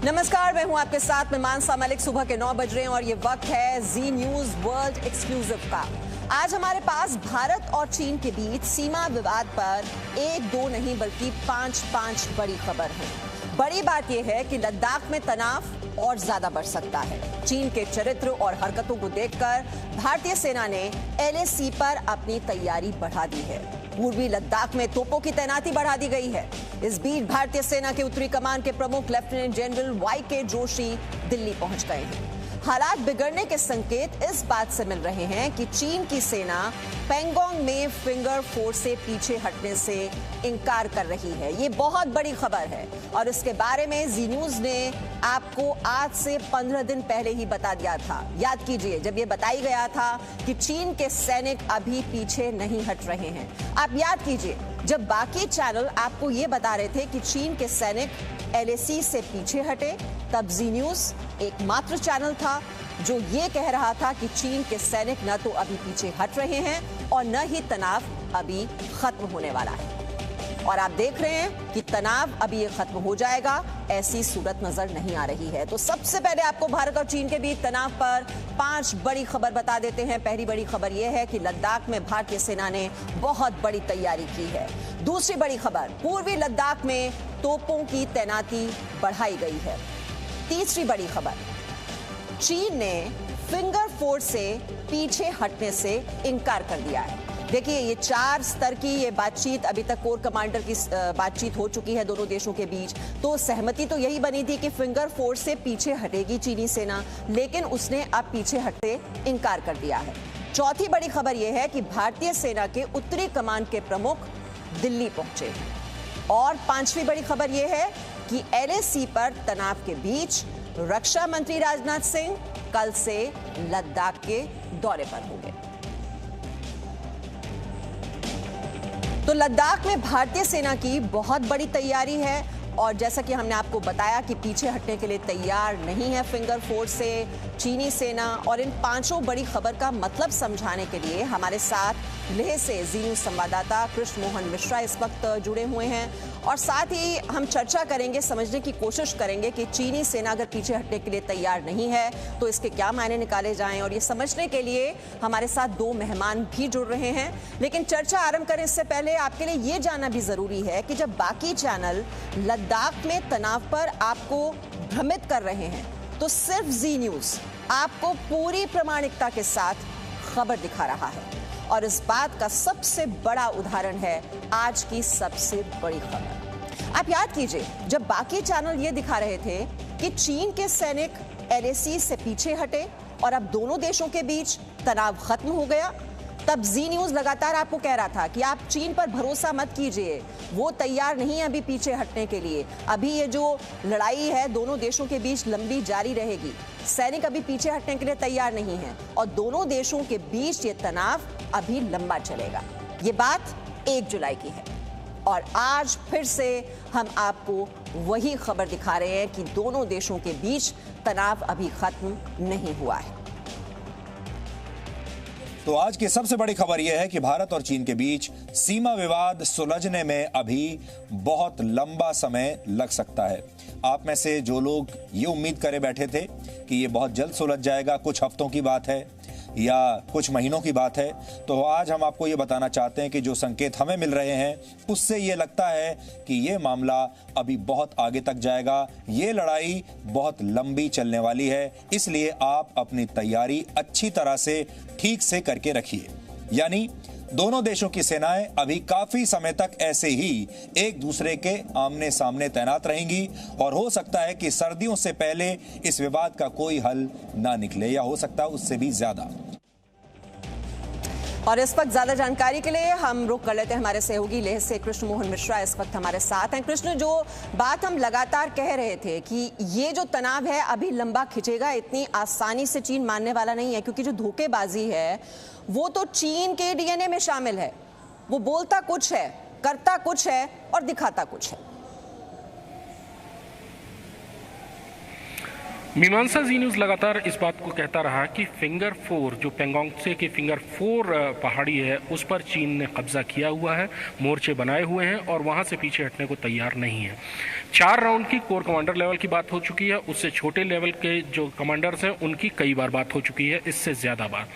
नमस्कार, मैं हूं आपके साथ में मानसा मलिक। सुबह के 9 बज रहे हैं और ये वक्त है जी न्यूज वर्ल्ड एक्सक्लूसिव का। आज हमारे पास भारत और चीन के बीच सीमा विवाद पर एक दो नहीं बल्कि पांच बड़ी खबर है। बड़ी बात यह है कि लद्दाख में तनाव और ज्यादा बढ़ सकता है। चीन के चरित्र और हरकतों को देखकर भारतीय सेना ने एलएसी पर अपनी तैयारी बढ़ा दी है। पूर्वी लद्दाख में तोपों की तैनाती बढ़ा दी गई है। इस बीच भारतीय सेना के उत्तरी कमान के प्रमुख लेफ्टिनेंट जनरल वाई.के. जोशी दिल्ली पहुंच गए हैं। हालात बिगड़ने के संकेत इस बात से मिल रहे हैं कि चीन की सेना पेंगोंग में फिंगर फोर से पीछे हटने से इनकार कर रही है। ये बहुत बड़ी खबर है और इसके बारे में जी न्यूज ने आपको आज से 15 दिन पहले ही बता दिया था। याद कीजिए, जब ये बताई गया था कि चीन के सैनिक अभी पीछे नहीं हट रहे हैं। आप याद कीजिए, जब बाकी चैनल आपको ये बता रहे थे कि चीन के सैनिक एलएसी से पीछे हटे, तब जी न्यूज एकमात्र चैनल था जो ये कह रहा था कि चीन के सैनिक न तो अभी पीछे हट रहे हैं और न ही तनाव अभी खत्म होने वाला है। और आप देख रहे हैं कि तनाव अभी ये खत्म हो जाएगा, ऐसी सूरत नजर नहीं आ रही है। तो सबसे पहले आपको भारत और चीन के बीच तनाव पर 5 बड़ी खबर बता देते हैं। पहली बड़ी खबर यह है कि लद्दाख में भारतीय सेना ने बहुत बड़ी तैयारी की है। दूसरी बड़ी खबर, पूर्वी लद्दाख में तोपों की तैनाती बढ़ाई गई है। तीसरी बड़ी खबर, चीन ने फिंगर फोर से पीछे हटने से इनकार कर दिया है। देखिए, ये 4 स्तर की ये बातचीत, अभी तक कोर कमांडर की बातचीत हो चुकी है दोनों देशों के बीच। तो सहमति तो यही बनी थी कि फिंगर फोर से पीछे हटेगी चीनी सेना, लेकिन उसने अब पीछे हटते इनकार कर दिया है। चौथी बड़ी खबर यह है कि भारतीय सेना के उत्तरी कमान के प्रमुख दिल्ली पहुंचे। और 5वीं बड़ी खबर यह है कि एलएसी पर तनाव के बीच रक्षा मंत्री राजनाथ सिंह कल से लद्दाख के दौरे पर होंगे। तो लद्दाख में भारतीय सेना की बहुत बड़ी तैयारी है और जैसा कि हमने आपको बताया कि पीछे हटने के लिए तैयार नहीं है फिंगर फोर से चीनी सेना। और इन 5 बड़ी खबर का मतलब समझाने के लिए हमारे साथ लेह से जी न्यूज संवाददाता कृष्ण मोहन मिश्रा इस वक्त जुड़े हुए हैं और साथ ही हम चर्चा करेंगे, समझने की कोशिश करेंगे कि चीनी सेना अगर पीछे हटने के लिए तैयार नहीं है तो इसके क्या मायने निकाले जाएं। और ये समझने के लिए हमारे साथ 2 मेहमान भी जुड़ रहे हैं। लेकिन चर्चा आरंभ करें इससे पहले आपके लिए ये जानना भी जरूरी है कि जब बाकी चैनल लद्दाख में तनाव पर आपको भ्रमित कर रहे हैं तो सिर्फ जी न्यूज आपको पूरी प्रामाणिकता के साथ खबर दिखा रहा है। और इस बात का सबसे बड़ा उदाहरण है आज की सबसे बड़ी खबर। आप याद कीजिए, जब बाकी चैनल ये दिखा रहे थे कि चीन के सैनिक एलएसी से पीछे हटे और अब दोनों देशों के बीच तनाव खत्म हो गया, तब जी न्यूज लगातार आपको कह रहा था कि आप चीन पर भरोसा मत कीजिए, वो तैयार नहीं है अभी पीछे हटने के लिए। अभी ये जो लड़ाई है दोनों देशों के बीच लंबी जारी रहेगी, सैनिक अभी पीछे हटने के लिए तैयार नहीं है और दोनों देशों के बीच ये तनाव अभी लंबा चलेगा। ये बात 1 जुलाई की है और आज फिर से हम आपको वही खबर दिखा रहे हैं कि दोनों देशों के बीच तनाव अभी खत्म नहीं हुआ है। तो आज की सबसे बड़ी खबर यह है कि भारत और चीन के बीच सीमा विवाद सुलझने में अभी बहुत लंबा समय लग सकता है। आप में से जो लोग ये उम्मीद करे बैठे थे कि ये बहुत जल्द सुलझ जाएगा, कुछ हफ्तों की बात है या कुछ महीनों की बात है, तो आज हम आपको ये बताना चाहते हैं कि जो संकेत हमें मिल रहे हैं उससे ये लगता है कि ये मामला अभी बहुत आगे तक जाएगा, ये लड़ाई बहुत लंबी चलने वाली है। इसलिए आप अपनी तैयारी अच्छी तरह से ठीक से करके रखिए। यानी दोनों देशों की सेनाएं अभी काफी समय तक ऐसे ही एक दूसरे के आमने सामने तैनात रहेंगी और हो सकता है कि सर्दियों से पहले इस विवाद का कोई हल ना निकले या हो सकता है उससे भी ज्यादा। और इस वक्त ज्यादा जानकारी के लिए हम रुख कर लेते हैं हमारे सहयोगी लेह से कृष्ण मोहन मिश्रा इस वक्त हमारे साथ हैं। कृष्ण, जो बात हम लगातार कह रहे थे कि ये जो तनाव है अभी लंबा खिंचेगा, इतनी आसानी से चीन मानने वाला नहीं है, क्योंकि जो धोखेबाजी है वो तो चीन के डीएनए में शामिल है। वो बोलता कुछ है, करता कुछ है और दिखाता कुछ है। मीमांसा जी न्यूज़ लगातार इस बात को कहता रहा कि फिंगर 4 जो पेंगोंग त्से की फिंगर 4 पहाड़ी है उस पर चीन ने कब्जा किया हुआ है, मोर्चे बनाए हुए हैं और वहां से पीछे हटने को तैयार नहीं है। 4 राउंड की कोर कमांडर लेवल की बात हो चुकी है, उससे छोटे लेवल के जो कमांडर्स हैं उनकी कई बार बात हो चुकी है, इससे ज्यादा बार।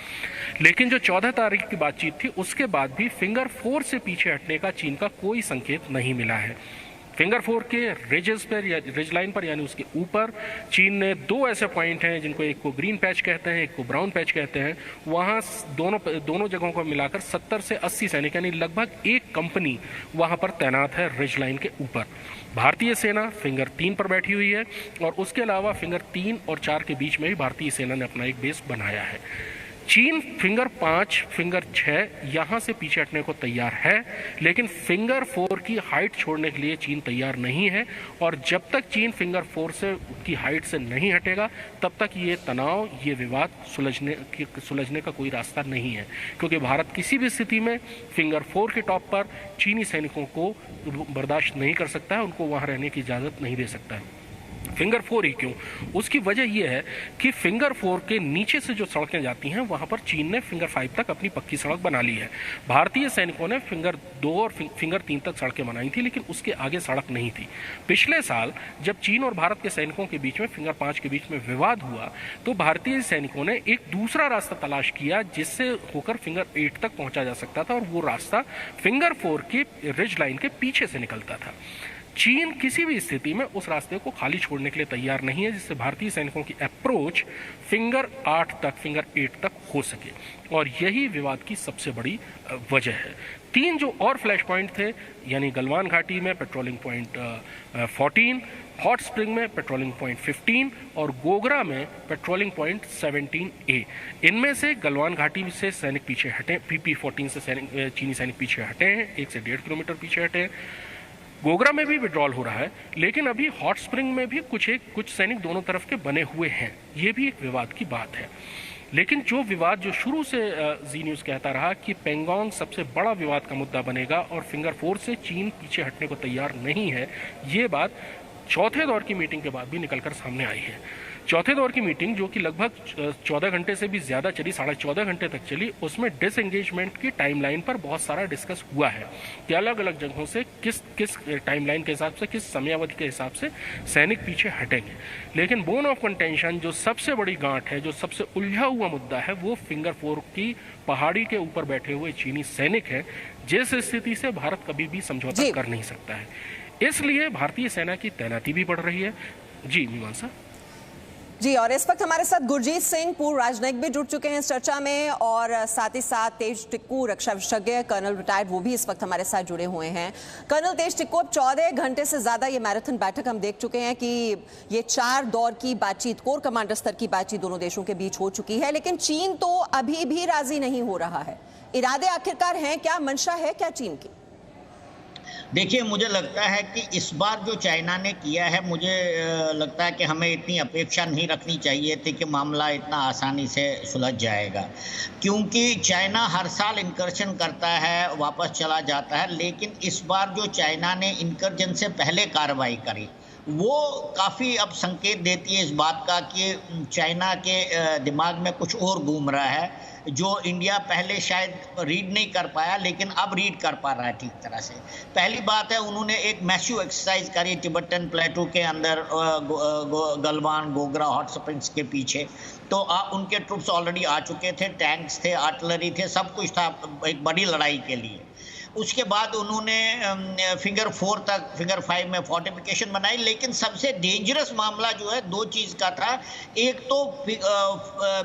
लेकिन जो 14 तारीख की बातचीत थी उसके बाद भी फिंगर 4 से पीछे हटने का चीन का कोई संकेत नहीं मिला है। फिंगर 4 के रिजेस पर या रिज लाइन पर यानी उसके ऊपर चीन ने 2 ऐसे पॉइंट हैं जिनको एक को ग्रीन पैच कहते हैं, एक को ब्राउन पैच कहते हैं। वहां दोनों जगहों को मिलाकर 70 से 80 सैनिक यानी लगभग एक कंपनी वहां पर तैनात है रिज लाइन के ऊपर। भारतीय सेना फिंगर 3 पर बैठी हुई है और उसके अलावा फिंगर 3 और 4 के बीच में भी भारतीय सेना ने अपना एक बेस बनाया है। चीन फिंगर 5, फिंगर 6 यहां से पीछे हटने को तैयार है, लेकिन फिंगर 4 की हाइट छोड़ने के लिए चीन तैयार नहीं है। और जब तक चीन फिंगर 4 से की हाइट से नहीं हटेगा तब तक ये तनाव, ये विवाद सुलझने का कोई रास्ता नहीं है, क्योंकि भारत किसी भी स्थिति में फिंगर 4 के टॉप पर चीनी सैनिकों को बर्दाश्त नहीं कर सकता है, उनको वहां रहने की इजाजत नहीं दे सकता है। फिंगर 4 ही क्यों? उसकी वजह यह है कि फिंगर 4 के नीचे से जो सड़कें जाती हैं वहां पर चीन ने फिंगर 5 तक अपनी पक्की सड़क बना ली है। भारतीय सैनिकों ने फिंगर 2 और फिंगर 3 तक सड़कें बनाई थी, लेकिन उसके आगे सड़क नहीं थी। पिछले साल जब चीन और भारत के सैनिकों के बीच में फिंगर 5 के बीच में विवाद हुआ तो भारतीय सैनिकों ने एक दूसरा रास्ता तलाश किया जिससे होकर फिंगर 8 तक पहुंचा जा सकता था, और वो रास्ता फिंगर 4 की रिज लाइन के पीछे से निकलता था। चीन किसी भी स्थिति में उस रास्ते को खाली छोड़ने के लिए तैयार नहीं है, जिससे भारतीय सैनिकों की अप्रोच फिंगर 8 तक, फिंगर 8 तक हो सके, और यही विवाद की सबसे बड़ी वजह है। 3 जो और फ्लैश पॉइंट थे, यानी गलवान घाटी में पेट्रोलिंग पॉइंट 14, हॉट स्प्रिंग में पेट्रोलिंग पॉइंट 15 और गोगरा में पेट्रोलिंग पॉइंट 17A, इनमें से गलवान घाटी से सैनिक पीछे हटे, PP-14 से चीनी सैनिक पीछे हटे हैं, 1 से 1.5 किलोमीटर पीछे हटे हैं। गोगरा में भी विड्रॉल हो रहा है, लेकिन अभी हॉट स्प्रिंग में भी कुछ सैनिक दोनों तरफ के बने हुए हैं। ये भी एक विवाद की बात है। लेकिन जो विवाद जो शुरू से जी न्यूज़ कहता रहा कि पेंगोंग सबसे बड़ा विवाद का मुद्दा बनेगा और फिंगर 4 से चीन पीछे हटने को तैयार नहीं है, ये बात चौथे दौर की मीटिंग के बाद भी निकलकर सामने आई है। चौथे दौर की मीटिंग जो कि लगभग 14 घंटे से भी ज़्यादा चली, 14.5 घंटे तक चली, उसमें डिसएंगेजमेंट की टाइमलाइन पर बहुत सारा डिस्कस हुआ है कि अलग अलग जगहों से किस टाइमलाइन के हिसाब से, किस समयावधि के हिसाब से सैनिक पीछे हटेंगे। लेकिन बोन ऑफ कंटेंशन, जो सबसे बड़ी गांठ है, जो सबसे उलझा हुआ मुद्दा है, वो फिंगर 4 की पहाड़ी के ऊपर बैठे हुए चीनी सैनिक है, जिस स्थिति से भारत कभी भी समझौता कर नहीं सकता है। इसलिए भारतीय सेना की तैनाती भी बढ़ रही है। जी मीमांसा जी, और इस वक्त हमारे साथ गुरजीत सिंह, पूर्व राजनयिक, भी जुड़ चुके हैं इस चर्चा में, और साथ ही साथ तेज टिक्कू, रक्षा विशेषज्ञ, कर्नल रिटायर्ड, वो भी इस वक्त हमारे साथ जुड़े हुए हैं। कर्नल तेज टिक्कू, अब 14 घंटे से ज्यादा ये मैराथन बैठक हम देख चुके हैं कि ये 4 दौर की बातचीत, कोर कमांडर स्तर की बातचीत दोनों देशों के बीच हो चुकी है, लेकिन चीन तो अभी भी राजी नहीं हो रहा है। इरादे आखिरकार हैं क्या, मंशा है क्या चीन की? देखिए, मुझे लगता है कि इस बार जो चाइना ने किया है, मुझे लगता है कि हमें इतनी अपेक्षा नहीं रखनी चाहिए थी कि मामला इतना आसानी से सुलझ जाएगा, क्योंकि चाइना हर साल इंकर्शन करता है, वापस चला जाता है, लेकिन इस बार जो चाइना ने इंकर्जन से पहले कार्रवाई करी वो काफ़ी अब संकेत देती है इस बात का कि चाइना के दिमाग में कुछ और घूम रहा है, जो इंडिया पहले शायद रीड नहीं कर पाया, लेकिन अब रीड कर पा रहा है ठीक तरह से। पहली बात है, उन्होंने एक मैसिव एक्सरसाइज करी तिब्बतन प्लेटू के अंदर, गलवान, गोगरा, हॉट स्प्रिंग्स के पीछे, तो उनके ट्रूप्स ऑलरेडी आ चुके थे, टैंक्स थे, आर्टिलरी थे, सब कुछ था एक बड़ी लड़ाई के लिए। उसके बाद उन्होंने फिंगर 4 तक, फिंगर 5 में फोर्टिफिकेशन बनाई, लेकिन सबसे डेंजरस मामला जो है 2 चीज़ का था। एक तो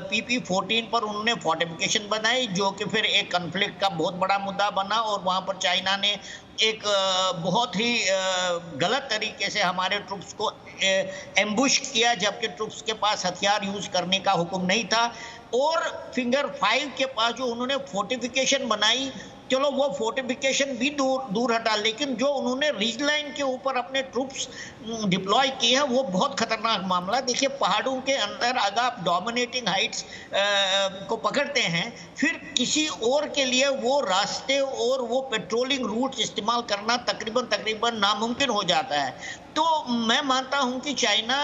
PP-14 पर उन्होंने फोर्टिफिकेशन बनाई, जो कि फिर एक कन्फ्लिक्ट का बहुत बड़ा मुद्दा बना, और वहाँ पर चाइना ने एक बहुत ही गलत तरीके से हमारे ट्रूप्स को एम्बुश किया, जबकि ट्रूप्स के पास हथियार यूज़ करने का हुक्म नहीं था। और फिंगर 5 के पास जो उन्होंने फोर्टिफिकेशन बनाई, चलो वो फोर्टिफिकेशन भी दूर हटा, लेकिन जो उन्होंने रीज लाइन के ऊपर अपने ट्रूप्स डिप्लॉय किए हैं वो बहुत खतरनाक मामला। देखिए पहाड़ों के अंदर अगर आप डोमिनेटिंग हाइट्स को पकड़ते हैं, फिर किसी और के लिए वो रास्ते और वो पेट्रोलिंग रूट्स इस्तेमाल करना तकरीबन नामुमकिन हो जाता है। तो मैं मानता हूं कि चाइना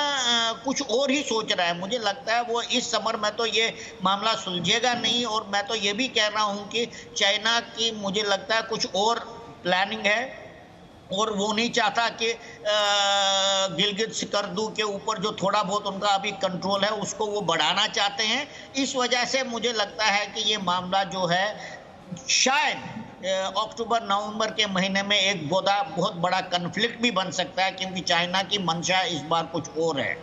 कुछ और ही सोच रहा है। मुझे लगता है वो इस समर में तो ये मामला सुलझेगा नहीं, और मैं तो ये भी कह रहा हूं कि चाइना की मुझे लगता है कुछ और प्लानिंग है, और वो नहीं चाहता कि गिलगित सिकरदू के ऊपर जो थोड़ा बहुत उनका अभी कंट्रोल है उसको वो बढ़ाना चाहते हैं। इस वजह से मुझे लगता है कि ये मामला जो है शायद अक्टूबर नवंबर के महीने में एक बहुत बड़ा कन्फ्लिक्ट भी बन सकता है, क्योंकि चाइना की मंशा इस बार कुछ और है।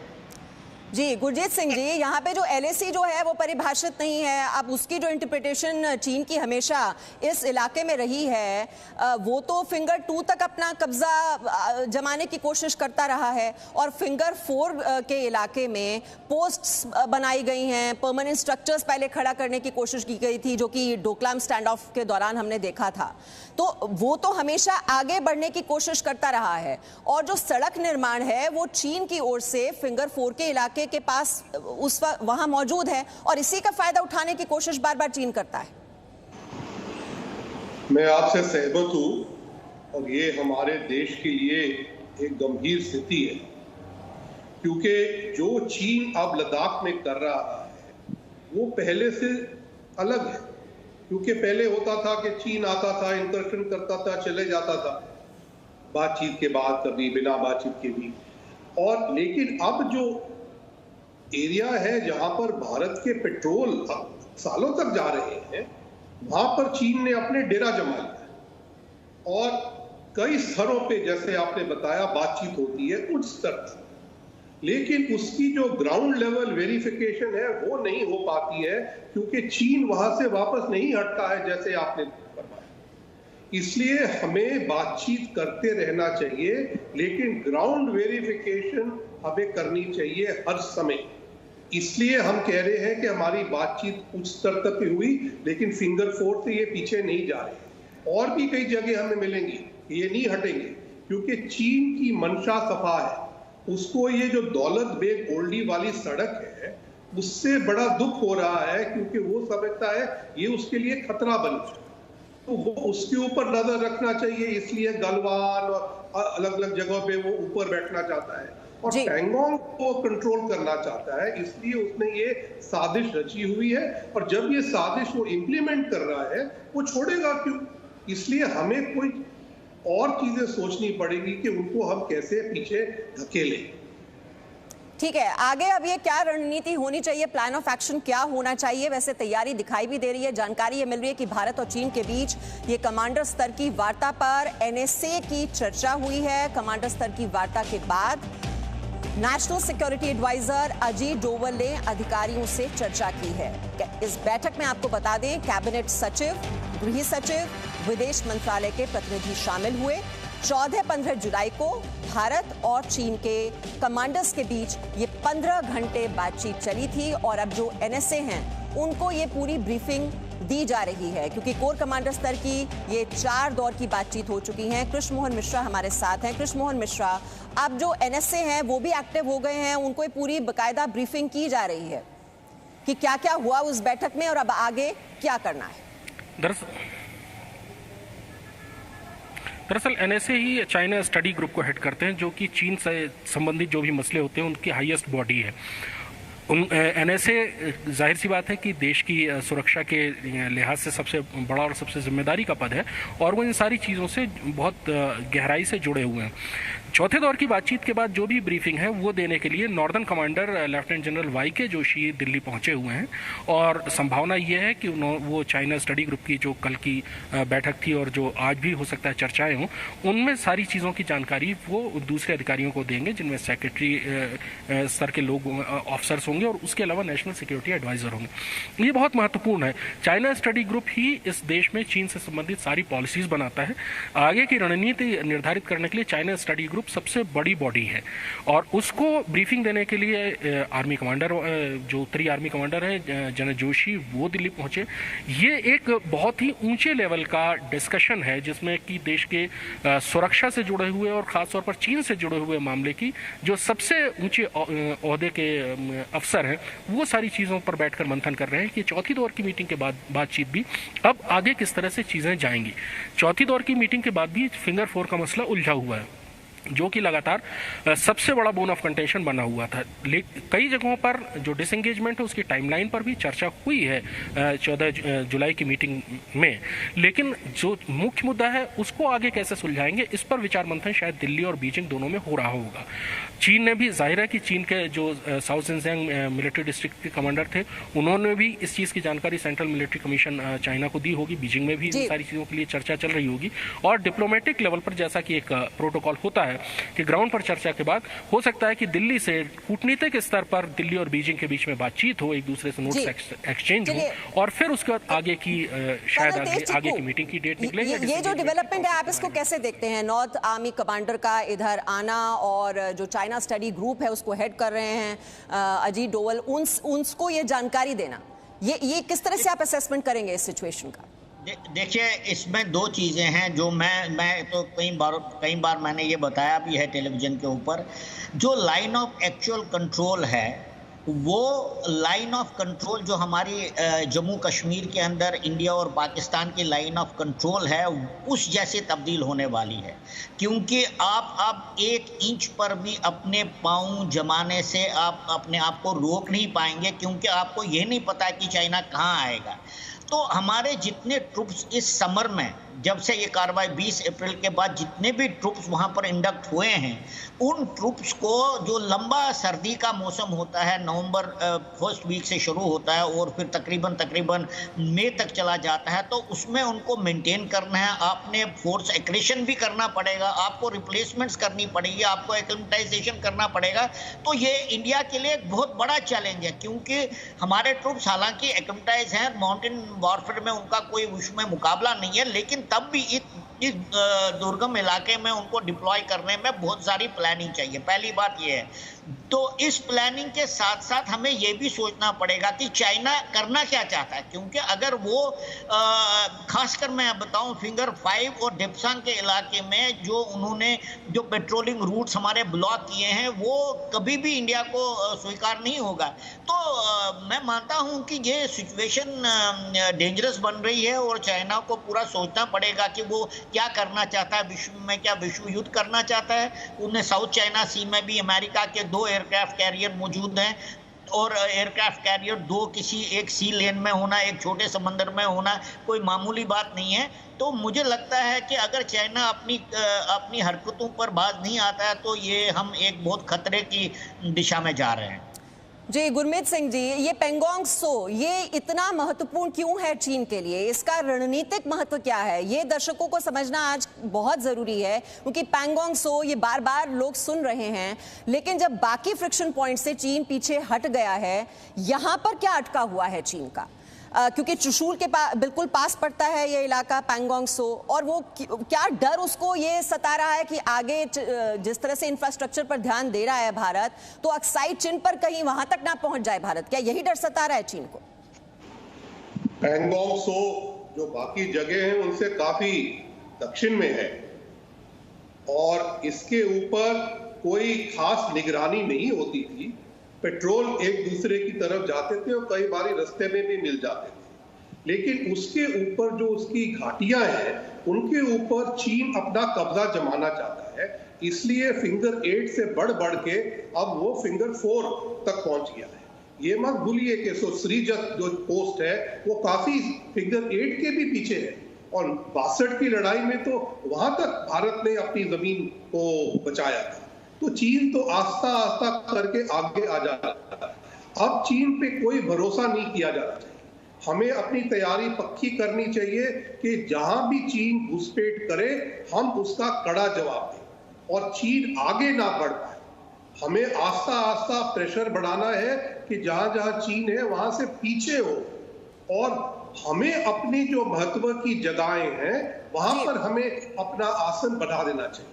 जी गुरजीत सिंह जी, यहाँ पे जो LAC जो है वो परिभाषित नहीं है। अब उसकी जो इंटरप्रिटेशन चीन की हमेशा इस इलाके में रही है, वो तो फिंगर 2 तक अपना कब्जा जमाने की कोशिश करता रहा है, और फिंगर 4 के इलाके में पोस्ट्स बनाई गई हैं, परमानेंट स्ट्रक्चर्स पहले खड़ा करने की कोशिश की गई थी, जो कि डोकलाम स्टैंड ऑफ के दौरान हमने देखा था। तो वो तो हमेशा आगे बढ़ने की कोशिश करता रहा है, और जो सड़क निर्माण है वो चीन की ओर से फिंगर 4 के इलाके के पास उस वहां मौजूद है, और इसी का फायदा उठाने की कोशिश बार बार चीन करता है। मैं आपसे सहमत हूं, और ये हमारे देश के लिए एक गंभीर स्थिति है, क्योंकि जो चीन अब लद्दाख में कर रहा है वो पहले से अलग है। क्योंकि पहले होता था कि चीन आता था, इंकर्शन करता था, चले जाता था बातचीत के बाद, कभी बिना बातचीत के भी। और लेकिन अब जो एरिया है जहां पर भारत के पेट्रोल सालों तक जा रहे हैं, वहां पर चीन ने अपने डेरा जमा लिया, और कई स्तरों पे जैसे आपने बताया बातचीत होती है उच्च स्तर पर, लेकिन उसकी जो ग्राउंड लेवल वेरिफिकेशन है वो नहीं हो पाती है, क्योंकि चीन वहां से वापस नहीं हटता है जैसे आपने करवाया। इसलिए हमें बातचीत करते रहना चाहिए, लेकिन ग्राउंड वेरिफिकेशन हमें करनी चाहिए हर समय। इसलिए हम कह रहे हैं कि हमारी बातचीत उच्च स्तर तक की हुई, लेकिन फिंगर 4 से ये पीछे नहीं जा रहे। और भी कई जगह हमें मिलेंगी, ये नहीं हटेंगे, क्योंकि चीन की मंशा सफा है। उसको ये जो दौलत बेग ओल्डी वाली सड़क है उससे बड़ा दुख हो रहा है, क्योंकि वो समझता है ये उसके लिए खतरा बन गया। तो वो उसके ऊपर नजर रखना चाहिए, इसलिए गलवान और अलग अलग जगहों पे वो ऊपर बैठना चाहता है, और पैंगोंग को कंट्रोल करना चाहता है। इसलिए उसने ये साजिश रची हुई है, और जब ये साजिश वो इंप्लीमेंट कर रहा है वो छोड़ेगा क्यों? इसलिए हमें कोई और चीजें सोचनी पड़ेगी कि उनको हम कैसे पीछे धकेलें। ठीक है, आगे अब ये क्या रणनीति होनी चाहिए, प्लान ऑफ एक्शन क्या होना चाहिए? वैसे तैयारी दिखाई भी दे रही है। जानकारी ये मिल रही है कि भारत और चीन के बीच ये कमांडर स्तर की वार्ता पर NSA की चर्चा हुई है। कमांडर स्तर की वार्ता के बाद national security advisor Ajit Doval ने अधिकारियों से चर्चा की है। इस बैठक में आपको बता दें, कैबिनेट सचिव, गृह सचिव, विदेश मंत्रालय के प्रतिनिधि शामिल हुए। 14-15 जुलाई को भारत और चीन के कमांडर्स के बीच ये 15 घंटे बातचीत चली थी, और अब जो NSA हैं उनको ये पूरी ब्रीफिंग दी जा रही है, क्योंकि कोर कमांडर स्तर की ये 4 दौर की बातचीत हो चुकी हैं। कृष्ण मोहन मिश्रा हमारे साथ हैं। कृष्ण मोहन मिश्रा, अब जो NSA हैं वो भी एक्टिव हो गए हैं, उनको पूरी बकायदा ब्रीफिंग की जा रही है कि क्या क्या हुआ उस बैठक में और अब आगे क्या करना है। दरअसल NSA ही चाइना स्टडी ग्रुप को हेड करते हैं, जो कि चीन से संबंधित जो भी मसले होते हैं उनकी हाईएस्ट बॉडी है। NSA जाहिर सी बात है कि देश की सुरक्षा के लिहाज से सबसे बड़ा और सबसे जिम्मेदारी का पद है, और वो इन सारी चीज़ों से बहुत गहराई से जुड़े हुए हैं। चौथे दौर की बातचीत के बाद जो भी ब्रीफिंग है वो देने के लिए northern commander lieutenant general YK Joshi Delhi पहुंचे हुए हैं, और संभावना ये है कि वो चाइना स्टडी ग्रुप की जो कल की बैठक थी और जो आज भी हो सकता है चर्चाएं हों, उनमें सारी चीज़ों की जानकारी वो दूसरे अधिकारियों को देंगे, जिनमें सेक्रेटरी स्तर के लोग ऑफिसर्स होंगे, और उसके अलावा नेशनल सिक्योरिटी एडवाइजर होंगे। ये बहुत महत्वपूर्ण है। चाइना स्टडी ग्रुप ही इस देश में चीन से संबंधित सारी पॉलिसीज बनाता है। आगे की रणनीति निर्धारित करने के लिए चाइना स्टडी ग्रुप ग्रुप सबसे बड़ी बॉडी है और उसको ब्रीफिंग देने के लिए आर्मी कमांडर, जो उत्तरी आर्मी कमांडर हैं जनरल जोशी, वो दिल्ली पहुंचे। ये एक बहुत ही ऊंचे लेवल का डिस्कशन है जिसमें कि देश के सुरक्षा से जुड़े हुए और खासतौर पर चीन से जुड़े हुए मामले की जो सबसे ऊंचे ओहदे के अफसर हैं वो सारी चीज़ों पर बैठकर मंथन कर रहे हैं कि चौथी दौर की मीटिंग के बाद बातचीत भी अब आगे किस तरह से चीज़ें जाएंगी। चौथी दौर की मीटिंग के बाद भी फिंगर 4 का मसला उलझा हुआ है जो कि लगातार सबसे बड़ा बोन ऑफ कंटेंशन बना हुआ था। कई जगहों पर जो डिसएंगेजमेंट है उसकी टाइमलाइन पर भी चर्चा हुई है 14 जुलाई की मीटिंग में, लेकिन जो मुख्य मुद्दा है उसको आगे कैसे सुलझाएंगे इस पर विचार मंथन शायद दिल्ली और बीजिंग दोनों में हो रहा होगा। चीन ने भी, जाहिर है कि चीन के जो साउथ जिनजियांग मिलिट्री डिस्ट्रिक्ट के कमांडर थे उन्होंने भी इस चीज़ की जानकारी सेंट्रल मिलिट्री कमीशन चाइना को दी होगी। बीजिंग में भी इन सारी चीज़ों के लिए चर्चा चल रही होगी और डिप्लोमेटिक लेवल पर जैसा कि एक प्रोटोकॉल होता है कि ग्राउंड पर चर्चा के बाद हो सकता है कि दिल्ली से कूटनीतिक स्तर पर दिल्ली और बीजिंग के बीच में बातचीत हो, एक दूसरे से नोट्स एक्सचेंज हो और फिर उसके बाद आगे की शायद आगे की मीटिंग की डेट निकले। ये जो डेवलपमेंट है आप इसको कैसे देखते हैं? नॉर्थ आर्मी कमांडर का इधर आना और जो चाइना स्टडी ग्रुप है उसको हेड कर रहे हैं अजीत डोवल, उनको ये जानकारी देना, ये किस तरह से आप असेसमेंट करेंगे इस सिचुएशन का? देखिए, इसमें दो चीज़ें हैं जो मैं तो कई बार मैंने ये बताया भी है टेलीविज़न के ऊपर। जो लाइन ऑफ एक्चुअल कंट्रोल है वो लाइन ऑफ कंट्रोल जो हमारी जम्मू कश्मीर के अंदर इंडिया और पाकिस्तान की लाइन ऑफ कंट्रोल है उस जैसे तब्दील होने वाली है, क्योंकि आप एक इंच पर भी अपने पाँव जमाने से आप अपने आप को रोक नहीं पाएंगे, क्योंकि आपको ये नहीं पता कि चाइना कहाँ आएगा। तो हमारे जितने ट्रूप्स इस समर में, जब से ये कार्रवाई 20 अप्रैल के बाद जितने भी ट्रूप्स वहाँ पर इंडक्ट हुए हैं, उन ट्रूप्स को जो लंबा सर्दी का मौसम होता है, नवंबर फर्स्ट वीक से शुरू होता है और फिर तकरीबन मई तक चला जाता है, तो उसमें उनको मेंटेन करना है। आपने फोर्स एक्रेशन भी करना पड़ेगा, आपको रिप्लेसमेंट्स करनी पड़ेगी, आपको एक्लिमेटाइजेशन करना पड़ेगा। तो ये इंडिया के लिए एक बहुत बड़ा चैलेंज है, क्योंकि हमारे ट्रूप्स हालांकि एक्लिमेटाइज हैं, माउंटेन वॉरफेयर में उनका कोई उसमें मुकाबला नहीं है, लेकिन तब भी इस दुर्गम इलाके में उनको डिप्लॉय करने में बहुत सारी प्लानिंग चाहिए। पहली बात ये है। तो इस प्लानिंग के साथ साथ हमें ये भी सोचना पड़ेगा कि चाइना करना क्या चाहता है, क्योंकि अगर वो खासकर मैं बताऊं फिंगर 5 और डेप्सांग के इलाके में जो उन्होंने जो पेट्रोलिंग रूट्स हमारे ब्लॉक किए हैं वो कभी भी इंडिया को स्वीकार नहीं होगा। तो मैं मानता हूं कि ये सिचुएशन डेंजरस बन रही है और चाइना को पूरा सोचना पड़ेगा कि वो क्या करना चाहता है विश्व में, क्या विश्व युद्ध करना चाहता है। उन्हें साउथ चाइना सी में भी अमेरिका के 2 एयरक्राफ्ट कैरियर मौजूद हैं और एयरक्राफ्ट कैरियर 2 किसी एक सी लेन में होना, एक छोटे समंदर में होना कोई मामूली बात नहीं है। तो मुझे लगता है कि अगर चाइना अपनी हरकतों पर बाज नहीं आता है तो ये हम एक बहुत खतरे की दिशा में जा रहे हैं। जी गुरमीत सिंह जी, ये पेंगोंग सो ये इतना महत्वपूर्ण क्यों है चीन के लिए? इसका रणनीतिक महत्व क्या है? ये दर्शकों को समझना आज बहुत जरूरी है, क्योंकि पेंगोंग सो ये बार बार लोग सुन रहे हैं, लेकिन जब बाकी फ्रिक्शन पॉइंट से चीन पीछे हट गया है, यहाँ पर क्या अटका हुआ है चीन का? क्योंकि चुशूल के बिल्कुल पास पड़ता है ये इलाका पेंगोंग सो, और वो क्या डर उसको ये सता रहा है कि आगे जिस तरह से इंफ्रास्ट्रक्चर पर ध्यान दे रहा है भारत, तो अक्साई चीन पर कहीं वहां तक ना पहुंच जाए भारत? क्या यही डर सता रहा है चीन को? पेंगोंग सो जो बाकी जगह हैं उनसे काफी दक्षिण में है और इसके ऊपर कोई खास निगरानी नहीं होती थी। पेट्रोल एक दूसरे की तरफ जाते थे और कई बार रास्ते में भी मिल जाते थे, लेकिन उसके ऊपर जो उसकी घाटियां हैं उनके ऊपर चीन अपना कब्जा जमाना चाहता है। इसलिए फिंगर 8 से बढ़ के अब वो फिंगर 4 तक पहुंच गया है। ये मत भूलिए कि श्रीजत जो पोस्ट है वो काफी फिंगर 8 के भी पीछे है और 62 की लड़ाई में तो वहां तक भारत ने अपनी जमीन को बचाया था। तो चीन तो आस्ता आस्ता करके आगे आ जा रहा है। अब चीन पे कोई भरोसा नहीं किया जाना चाहिए। हमें अपनी तैयारी पक्की करनी चाहिए कि जहां भी चीन घुसपैठ करे हम उसका कड़ा जवाब दें और चीन आगे ना बढ़ पाए। हमें आस्ता आस्ता प्रेशर बढ़ाना है कि जहां जहां चीन है वहां से पीछे हो और हमें अपनी जो महत्व की जगहें हैं वहां पर हमें अपना आसन बढ़ा देना चाहिए।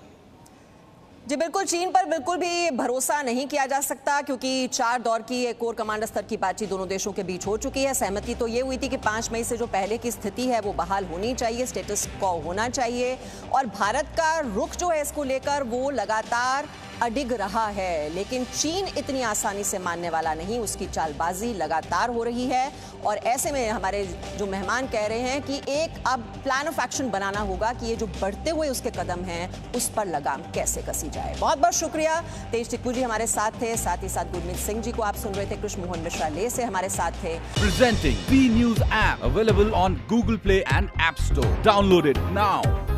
जी बिल्कुल, चीन पर बिल्कुल भी भरोसा नहीं किया जा सकता क्योंकि 4 दौर की एक कोर कमांडर स्तर की बातचीत दोनों देशों के बीच हो चुकी है। सहमति तो ये हुई थी कि 5 मई से जो पहले की स्थिति है वो बहाल होनी चाहिए, स्टेटस क्वो होना चाहिए और भारत का रुख जो है इसको लेकर वो लगातार अडिग रहा है। लेकिन चीन इतनी आसानी से मानने वाला नहीं, उसकी चालबाजी लगातार हो रही है और ऐसे में हमारे जो मेहमान कह रहे हैं कि एक अब प्लान ऑफ एक्शन बनाना होगा कि ये जो बढ़ते हुए उसके कदम हैं उस पर लगाम कैसे कसी जाए। बहुत बहुत शुक्रिया तेज टिक्कू जी हमारे साथ थे, साथ ही साथ गुरमीत सिंह जी को आप सुन रहे थे, कृष्ण मोहन मिश्रा ले से हमारे साथ थे। Presenting B News app available on Google Play and App Store. Download it now.